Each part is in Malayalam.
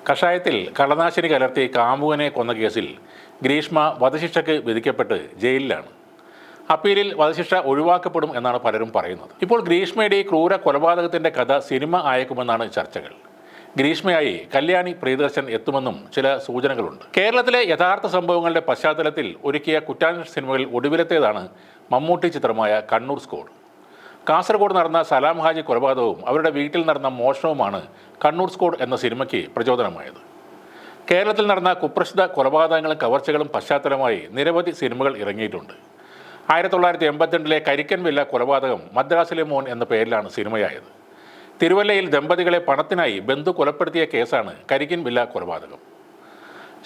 കഷായത്തിൽ കളനാശിനി കലർത്തി കാമുകനെ കൊന്ന കേസിൽ ഗ്രീഷ്മ വധശിക്ഷയ്ക്ക് വിധിക്കപ്പെട്ട് ജയിലിലാണ്. അപ്പീലിൽ വധശിക്ഷ ഒഴിവാക്കപ്പെടും എന്നാണ് പലരും പറയുന്നത്. ഇപ്പോൾ ഗ്രീഷ്മയുടെ ഈ ക്രൂര കൊലപാതകത്തിൻ്റെ കഥ സിനിമ ആയേക്കുമെന്നാണ് ചർച്ചകൾ. ഗ്രീഷ്മയായി കല്യാണി പ്രിയദർശൻ എത്തുമെന്നും ചില സൂചനകളുണ്ട്. കേരളത്തിലെ യഥാർത്ഥ സംഭവങ്ങളുടെ പശ്ചാത്തലത്തിൽ ഒരുക്കിയ കുറ്റാന്വേഷണ സിനിമകളിൽ ഒടുവിലത്തേതാണ് മമ്മൂട്ടി ചിത്രമായ കണ്ണൂർ സ്ക്വാഡ്. കാസർഗോഡ് നടന്ന സലാം ഹാജി കൊലപാതകവും അവരുടെ വീട്ടിൽ നടന്ന മോഷണവുമാണ് കണ്ണൂർ സ്ക്വാഡ് എന്ന സിനിമയ്ക്ക് പ്രചോദനമായത്. കേരളത്തിൽ നടന്ന കുപ്രസിദ്ധ കൊലപാതകങ്ങളും കവർച്ചകളും പശ്ചാത്തലമായി നിരവധി സിനിമകൾ ഇറങ്ങിയിട്ടുണ്ട്. 1982 കരിക്കൻ വില്ല കൊലപാതകം മദ്രാസിലെ മോൻ എന്ന പേരിലാണ് സിനിമയായത്. തിരുവല്ലയിൽ ദമ്പതികളെ പണത്തിനായി ബന്ധു കൊലപ്പെടുത്തിയ കേസാണ് കരിക്കൻ വില്ല കൊലപാതകം.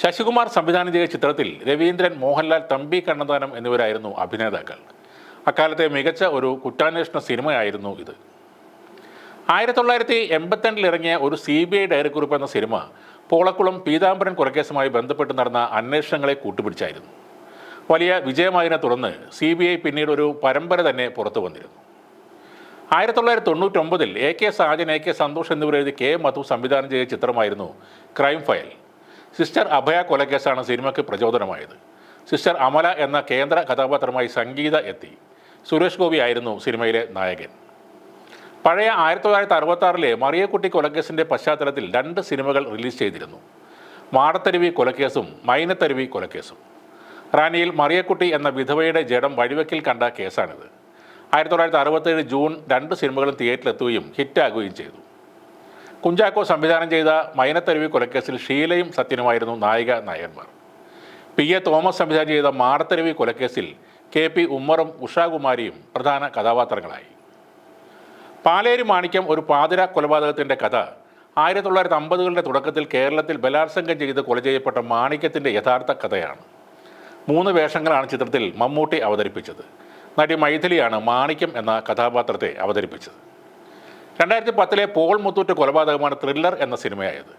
ശശികുമാർ സംവിധാനം ചെയ്ത ചിത്രത്തിൽ രവീന്ദ്രൻ, മോഹൻലാൽ, തമ്പി കണ്ണന്താനം എന്നിവരായിരുന്നു അഭിനേതാക്കൾ. അക്കാലത്തെ മികച്ച ഒരു കുറ്റാന്വേഷണ സിനിമയായിരുന്നു ഇത്. 1982 ഇറങ്ങിയ ഒരു CBI ഡയറിക്കുറിപ്പ് എന്ന സിനിമ പോളക്കുളം പീതാംബരൻ കൊലക്കേസുമായി ബന്ധപ്പെട്ട് നടന്ന അന്വേഷണങ്ങളെ കൂട്ടുപിടിച്ചായിരുന്നു. വലിയ വിജയമായതിനെ തുടർന്ന് CBI പിന്നീട് ഒരു പരമ്പര തന്നെ പുറത്തു വന്നിരുന്നു. 1999 AK Sajan, AK Santhosh എന്നിവരെഴുതി K മധു സംവിധാനം ചെയ്ത ചിത്രമായിരുന്നു ക്രൈം ഫയൽ. സിസ്റ്റർ അഭയ കൊലക്കേസാണ് സിനിമയ്ക്ക് പ്രചോദനമായത്. സിസ്റ്റർ അമല എന്ന കേന്ദ്ര കഥാപാത്രമായി സംഗീത എത്തി. സുരേഷ് ഗോപി ആയിരുന്നു സിനിമയിലെ നായകൻ. പഴയ 1966 മറിയക്കുട്ടി കൊലക്കേസിൻ്റെ പശ്ചാത്തലത്തിൽ 2 സിനിമകൾ റിലീസ് ചെയ്തിരുന്നു. മാടത്തരുവി കൊലക്കേസും മൈനത്തരുവി കൊലക്കേസും. റാന്നിയിൽ മറിയക്കുട്ടി എന്ന വിധവയുടെ ജഡം വഴിവെക്കിൽ കണ്ട കേസാണിത്. 1967 ജൂൺ 2 സിനിമകളും തിയേറ്ററിലെത്തുകയും ഹിറ്റാകുകയും ചെയ്തു. കുഞ്ചാക്കോ സംവിധാനം ചെയ്ത മൈനത്തരുവി കൊലക്കേസിൽ ഷീലയും സത്യനുമായിരുന്നു നായകന്മാർ. PA തോമസ് സംവിധാനം ചെയ്ത മാടത്തരുവി കൊലക്കേസിൽ KP ഉമ്മറും ഉഷാകുമാരിയും പ്രധാന കഥാപാത്രങ്ങളായി. പാലേരി മാണിക്യം ഒരു പാതിര കൊലപാതകത്തിൻ്റെ കഥ 1950കളുടെ തുടക്കത്തിൽ കേരളത്തിൽ ബലാത്സംഗം ചെയ്ത് കൊല ചെയ്യപ്പെട്ട മാണിക്യത്തിൻ്റെ യഥാർത്ഥ കഥയാണ്. 3 വേഷങ്ങളാണ് ചിത്രത്തിൽ മമ്മൂട്ടി അവതരിപ്പിച്ചത്. നടി മൈഥിലിയാണ് മാണിക്യം എന്ന കഥാപാത്രത്തെ അവതരിപ്പിച്ചത്. 2010 പോൾ മുത്തൂറ്റ് കൊലപാതകമാണ് ത്രില്ലർ എന്ന സിനിമയായത്.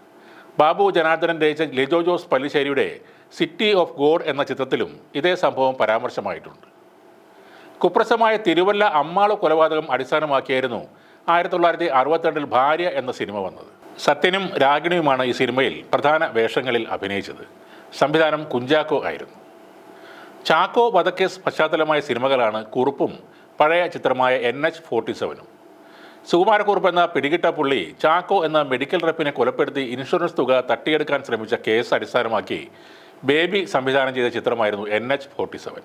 ബാബു ജനാർദ്ദനൻ രചിച്ച ലിജോ ജോസ് പല്ലിശ്ശേരിയുടെ സിറ്റി ഓഫ് ഗോഡ് എന്ന ചിത്രത്തിലും ഇതേ സംഭവം പരാമർശമായിട്ടുണ്ട്. കുപ്രസിദ്ധമായ തിരുവല്ല അമ്മാള് കൊലപാതകം അടിസ്ഥാനമാക്കിയായിരുന്നു 1962 ഭാര്യ എന്ന സിനിമ വന്നത്. സത്യനും രാഗിണിയുമാണ് ഈ സിനിമയിൽ പ്രധാന വേഷങ്ങളിൽ അഭിനയിച്ചത്. സംവിധാനം കുഞ്ചാക്കോ ആയിരുന്നു. ചാക്കോ വധക്കേസ് പശ്ചാത്തലമായ സിനിമകളാണ് കുറുപ്പും പഴയ ചിത്രമായ NH-47. സുകുമാരക്കുറുപ്പ് എന്ന പിടികിട്ട പുള്ളി ചാക്കോ എന്ന മെഡിക്കൽ റെപ്പിനെ കൊലപ്പെടുത്തി ഇൻഷുറൻസ് തുക തട്ടിയെടുക്കാൻ ശ്രമിച്ച കേസ് അടിസ്ഥാനമാക്കി ബേബി സംവിധാനം ചെയ്ത ചിത്രമായിരുന്നു NH-47.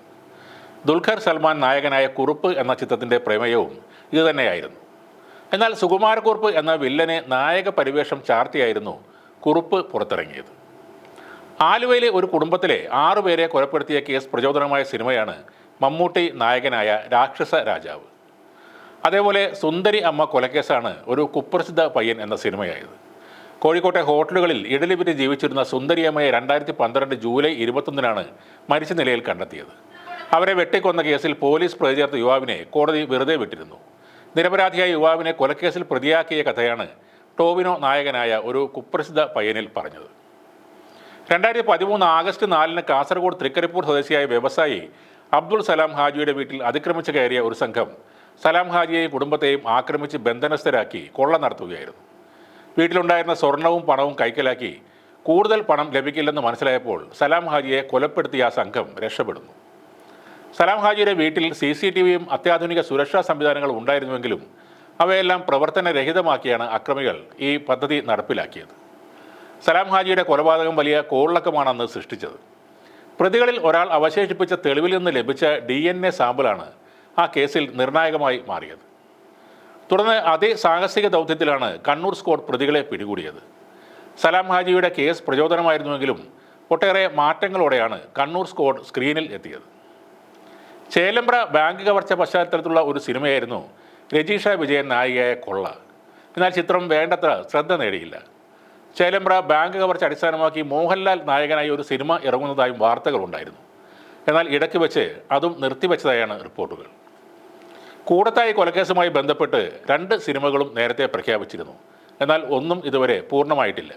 ദുൽഖർ സൽമാൻ നായകനായ കുറുപ്പ് എന്ന ചിത്രത്തിൻ്റെ പ്രമേയവും ഇതുതന്നെയായിരുന്നു. എന്നാൽ സുകുമാരക്കുറുപ്പ് എന്ന വില്ലനെ നായക പരിവേഷം ചാർത്തിയായിരുന്നു കുറുപ്പ് പുറത്തിറങ്ങിയത്. ആലുവയിലെ ഒരു കുടുംബത്തിലെ 6 പേരെ കൊലപ്പെടുത്തിയ കേസ് പ്രചോദനമായ സിനിമയാണ് മമ്മൂട്ടി നായകനായ രാക്ഷസ രാജാവ്. അതേപോലെ സുന്ദരി അമ്മ കൊലക്കേസാണ് ഒരു കുപ്രസിദ്ധ പയ്യൻ എന്ന സിനിമയായത്. കോഴിക്കോട്ടെ ഹോട്ടലുകളിൽ ഇഡലി വിറ്റ് ജീവിച്ചിരുന്ന സുന്ദരിയമ്മയെ 2012 ജൂലൈ 21 മരിച്ച നിലയിൽ കണ്ടെത്തിയത്. അവരെ വെട്ടിക്കൊന്ന കേസിൽ പോലീസ് പ്രതി ചേർത്ത യുവാവിനെ കോടതി വെറുതെ വിട്ടിരുന്നു. നിരപരാധിയായ യുവാവിനെ കൊലക്കേസിൽ പ്രതിയാക്കിയ കഥയാണ് ടോവിനോ നായകനായ ഒരു കുപ്രസിദ്ധ പയ്യനിൽ പറഞ്ഞത്. 2013 ആഗസ്റ്റ് 4 കാസർഗോഡ് തൃക്കരിപ്പൂർ സ്വദേശിയായ വ്യവസായി അബ്ദുൾ സലാം ഹാജിയുടെ വീട്ടിൽ അതിക്രമിച്ച് കയറിയ ഒരു സംഘം സലാം ഹാജിയെയും കുടുംബത്തെയും ആക്രമിച്ച് ബന്ധനസ്ഥരാക്കി കൊള്ള നടത്തുകയായിരുന്നു. വീട്ടിലുണ്ടായിരുന്ന സ്വർണവും പണവും കൈക്കലാക്കി കൂടുതൽ പണം ലഭിക്കില്ലെന്ന് മനസ്സിലായപ്പോൾ സലാം ഹാജിയെ കൊലപ്പെടുത്തിയ ആ സംഘം രക്ഷപ്പെടുന്നു. സലാം ഹാജിയുടെ വീട്ടിൽ CCTVയും അത്യാധുനിക സുരക്ഷാ സംവിധാനങ്ങളും ഉണ്ടായിരുന്നുവെങ്കിലും അവയെല്ലാം പ്രവർത്തനരഹിതമാക്കിയാണ് അക്രമികൾ ഈ പദ്ധതി നടപ്പിലാക്കിയത്. സലാം ഹാജിയുടെ കൊലപാതകം വലിയ കോളിളക്കമാണെന്ന് സൃഷ്ടിച്ചത്. പ്രതികളിൽ ഒരാൾ അവശേഷിപ്പിച്ച തെളിവിൽ നിന്ന് ലഭിച്ച DNA സാമ്പിളാണ് ആ കേസിൽ നിർണായകമായി മാറിയത്. തുടർന്ന് അതിസാഹസിക ദൗത്യത്തിലാണ് കണ്ണൂർ സ്ക്വാഡ് പ്രതികളെ പിടികൂടിയത്. സലാം ഹാജിയുടെ കേസ് പ്രചോദനമായിരുന്നുവെങ്കിലും ഒട്ടേറെ മാറ്റങ്ങളോടെയാണ് കണ്ണൂർ സ്ക്വാഡ് സ്ക്രീനിൽ എത്തിയത്. ചേലമ്പ്ര ബാങ്ക് കവർച്ച പശ്ചാത്തലത്തിലുള്ള ഒരു സിനിമയായിരുന്നു രജീഷ വിജയൻ നായികയായ കൊള്ള. എന്നാൽ ചിത്രം വേണ്ടത്ര ശ്രദ്ധ നേടിയില്ല. ചേലമ്പ്ര ബാങ്ക് കവർച്ച അടിസ്ഥാനമാക്കി മോഹൻലാൽ നായകനായി ഒരു സിനിമ ഇറങ്ങുന്നതായും വാർത്തകളുണ്ടായിരുന്നു. എന്നാൽ ഇടയ്ക്ക് വെച്ച് അതും നിർത്തിവെച്ചതായാണ് റിപ്പോർട്ടുകൾ. കൂടത്തായി കൊലക്കേസുമായി ബന്ധപ്പെട്ട് 2 സിനിമകളും നേരത്തെ പ്രഖ്യാപിച്ചിരുന്നു. എന്നാൽ ഒന്നും ഇതുവരെ പൂർണ്ണമായിട്ടില്ല.